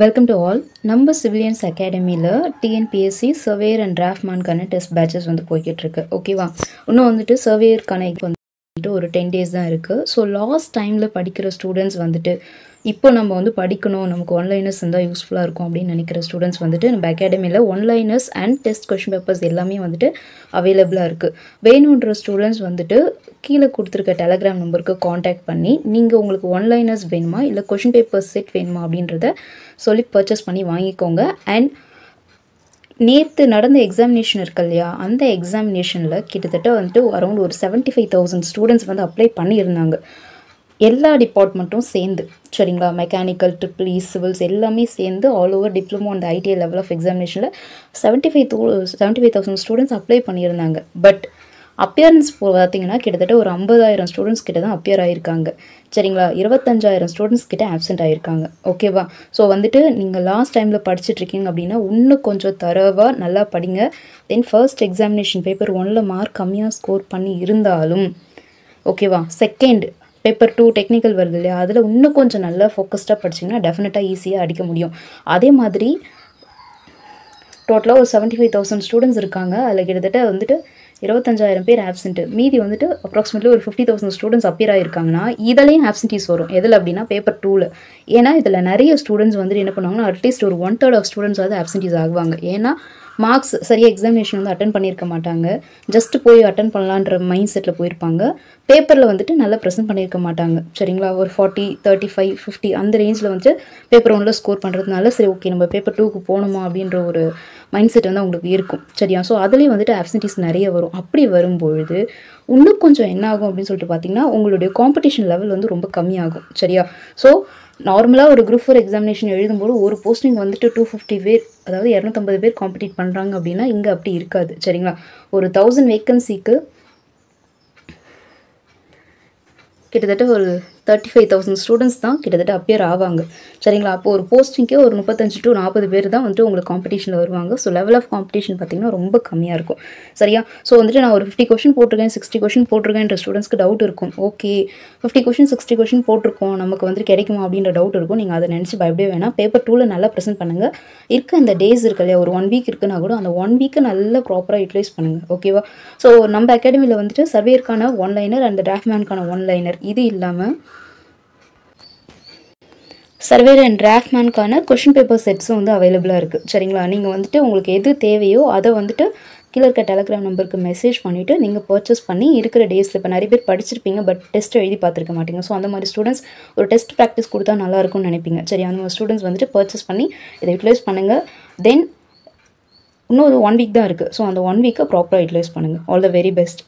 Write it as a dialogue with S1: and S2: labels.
S1: Welcome to all. நம்ம Civilians Academy-ல TNPSC Surveyor and Draftman-கான டெஸ்ட் பேட்சஸ் வந்து போய்கிட்டு இருக்கு. ஓகேவா? இன்னும் வந்துட்டு சர்வேயர்க்கான வந்துட்டு ஒரு 10 days தான் இருக்கு. ஸோ லாஸ்ட் டைமில் படிக்கிற ஸ்டூடெண்ட்ஸ் வந்துட்டு இப்போ நம்ம வந்து படிக்கணும், நமக்கு ஒன்லைனர்ஸ் இருந்தால் யூஸ்ஃபுல்லாக இருக்கும் அப்படின்னு நினைக்கிற ஸ்டூடெண்ட்ஸ் வந்துட்டு நம்ம அகாடமியில் one-liners and test question papers எல்லாமே வந்துட்டு அவைலபிளாக இருக்குது. வேணுன்ற ஸ்டூடெண்ட்ஸ் வந்துட்டு கீழே கொடுத்துருக்க டெலகிராம் நம்பருக்கு காண்டாக்ட் பண்ணி நீங்கள் உங்களுக்கு ஒன்லைனர்ஸ் வேணுமா இல்லை கொஷின் பேப்பர்ஸ் செட் வேணுமா அப்படின்றத சொல்லி பர்ச்சேஸ் பண்ணி வாங்கிக்கோங்க. அண்ட் நேற்று நடந்த எக்ஸாமினேஷன் இருக்கு இல்லையா, அந்த எக்ஸாமினேஷனில் கிட்டத்தட்ட வந்துட்டு அரௌண்ட் ஒரு 75,000 ஸ்டூடெண்ட்ஸ் வந்து அப்ளை பண்ணியிருந்தாங்க. எல்லா டிபார்ட்மெண்ட்டும் சேர்ந்து, சரிங்களா, மெக்கானிக்கல், ட்ரிபிள் சிவில்ஸ் எல்லாமே சேர்ந்து all over diploma and ITI level of எக்ஸாமினேஷனில் 75,000 ஸ்டூடெண்ட்ஸ் அப்ளை பண்ணியிருந்தாங்க. பட் அப்பியரன்ஸ் பார்த்தீங்கன்னா கிட்டத்தட்ட ஒரு 50,000 ஸ்டூடெண்ட்ஸ் கிட்ட தான் அப்பியர் ஆகியிருக்காங்க, சரிங்களா. 25,000 ஸ்டூடெண்ட்ஸ் கிட்ட ஆப்சென்ட் ஆகியிருக்காங்க. ஓகேவா? ஸோ வந்துட்டு நீங்கள் லாஸ்ட் டைமில் படிச்சுட்ருக்கீங்க அப்படின்னா இன்னும் கொஞ்சம் தரவாக நல்லா படிங்க. தென் ஃபர்ஸ்ட் எக்ஸாமினேஷன் பேப்பர் 1ல் மார்க் கம்மியாக ஸ்கோர் பண்ணி இருந்தாலும் ஓகேவா, செகண்ட் பேப்பர் 2 டெக்னிக்கல் வருது இல்லையா, அதில் இன்னும் கொஞ்சம் நல்லா ஃபோக்கஸ்டாக படிச்சிங்கன்னா டெஃபினட்டாக ஈஸியாக அடிக்க முடியும். அதே மாதிரி டோட்டலாக ஒரு 75,000 ஸ்டூடெண்ட்ஸ் இருக்காங்க. அதில் கிட்டத்தட்ட வந்துட்டு 25,000 பேர் ஆப்சென்ட்டு, மீதி வந்துட்டு அப்ராக்சிமேட்லி ஒரு 50,000 ஸ்டூடெண்ட்ஸ் அப்பியர் ஆகிருக்காங்கன்னா இதுலேயும் ஆப்சென்டீஸ் வரும். எதில் அப்படின்னா பேப்பர் 2ல். ஏன்னா இதில் நிறைய ஸ்டூடெண்ட்ஸ் வந்துட்டு என்ன பண்ணுவாங்கன்னா அட்லீஸ்ட் ஒரு 1/3 ஆஃப் ஸ்டூடெண்ட்ஸ் வந்து ஆப்சென்டீஸ் ஆகுவாங்க. ஏன்னா மார்க்ஸ் சரியாக எக்ஸாமினேஷன் வந்து அட்டன் பண்ணியிருக்க மாட்டாங்க, ஜஸ்ட் போய் அட்டன் பண்ணலான்ற மைண்ட் செட்டில் போயிருப்பாங்க. பேப்பரில் வந்துட்டு நல்லா ப்ரெசென்ட் பண்ணியிருக்க மாட்டாங்க, சரிங்களா. ஒரு 40, 35, 50 அந்த ரேஞ்சில் வந்துட்டு பேப்பர் 1ல் ஸ்கோர் பண்ணுறதுனால சரி ஓகே நம்ம பேப்பர் 2க்கு போகணுமா அப்படின்ற ஒரு மைண்ட் செட் வந்து அவங்களுக்கு இருக்கும், சரியா. ஸோ அதுலேயும் வந்துட்டு ஆப்சென்டீஸ் நிறைய வரும். அப்படி வரும்பொழுது இன்னும் கொஞ்சம் என்ன ஆகும் அப்படின்னு சொல்லிட்டு பார்த்தீங்கன்னா உங்களுடைய காம்படிஷன் லெவல் வந்து ரொம்ப கம்மியாகும், சரியா. ஸோ நார்மலாக ஒரு குரூப் 4 எக்ஸாமினேஷன் எழுதும்போது ஒரு போஸ்டிங் வந்துட்டு 250 பேர், அதாவது 250 பேர் காம்படிட் பண்ணுறாங்க அப்படின்னா இங்கே அப்படி இருக்காது, சரிங்களா. ஒரு 1000 வேக்கன்சிக்கு கிட்டத்தட்ட ஒரு 35,000 ஸ்டூடெண்ட்ஸ் தான் கிட்டத்தட்ட அப்பியர் ஆவாங்க, சரிங்களா. அப்போது ஒரு போஸ்டிங்கே ஒரு 35 to 40 பேர் தான் வந்துட்டு உங்களுக்கு காம்படிஷனில் வருவாங்க. ஸோ லெவல் ஆஃப் காம்படிஷன் பார்த்திங்கன்னா ரொம்ப கம்மியாக இருக்கும், சரியா. ஸோ வந்துட்டு நான் ஒரு 50 கொஷின் போட்டிருக்கேன், 60 கொஷின் போட்டிருக்கேன்ற ஸ்டூடெண்ட்ஸ்க்கு டவுட் இருக்கும். ஓகே 50 கொஷின் 60 கொஷின் போட்டிருக்கோம், நமக்கு வந்துட்டு கிடைக்குமா அப்படின்ற டவுட் இருக்கும். நீங்கள் அதை நினச்சி பயப்படவே வேணாம். பேப்பர் 2ல் நல்லா ப்ரெசென்ட் பண்ணுங்கள். இருக்க இந்த டேஸ் இருக்கு இல்லையா, ஒரு 1 வீக் இருக்குன்னா கூட அந்த 1 வீக்கை நல்லா ப்ராப்பராக யூட்டிலைஸ் பண்ணுங்கள், ஓகேவா. ஸோ நம்ம அகாடமியில் வந்துட்டு சர்வேயருக்கான ஒன்லைனர் அண்ட் டிராஃப்ட்மேனுக்கான ஒன்லைனர் இது இல்லாமல் சர்வேயர் அண்ட் டிராஃப்ட்மேனுக்கான கொஷின் பேப்பர் செட்ஸும் வந்து அவைலபிளாக இருக்குது, சரிங்களா. நீங்கள் வந்துட்டு உங்களுக்கு எது தேவையோ அதை வந்துட்டு கீழே இருக்க டெலகிராம் நம்பருக்கு மெசேஜ் பண்ணிவிட்டு நீங்கள் பர்ச்சேஸ் பண்ணி இருக்கிற டேஸில், இப்போ நிறைய பேர் படிச்சிருப்பீங்க பட் டெஸ்ட் எழுதி பார்த்துருக்க மாட்டீங்க. ஸோ அந்த மாதிரி ஸ்டூடெண்ட்ஸ் ஒரு டெஸ்ட் ப்ராக்டிஸ் கொடுத்தா நல்லாயிருக்கும்னு நினைப்பீங்க, சரி. அந்த மாதிரி ஸ்டூடெண்ட்ஸ் வந்துட்டு பர்ச்சேஸ் பண்ணி இதை யூட்டிலைஸ் பண்ணுங்கள். தென் இன்னும் ஒரு 1 வீக் தான் இருக்குது. ஸோ அந்த 1 வீக்கை ப்ராப்பராக யூட்டிலைஸ் பண்ணுங்கள். All the very best.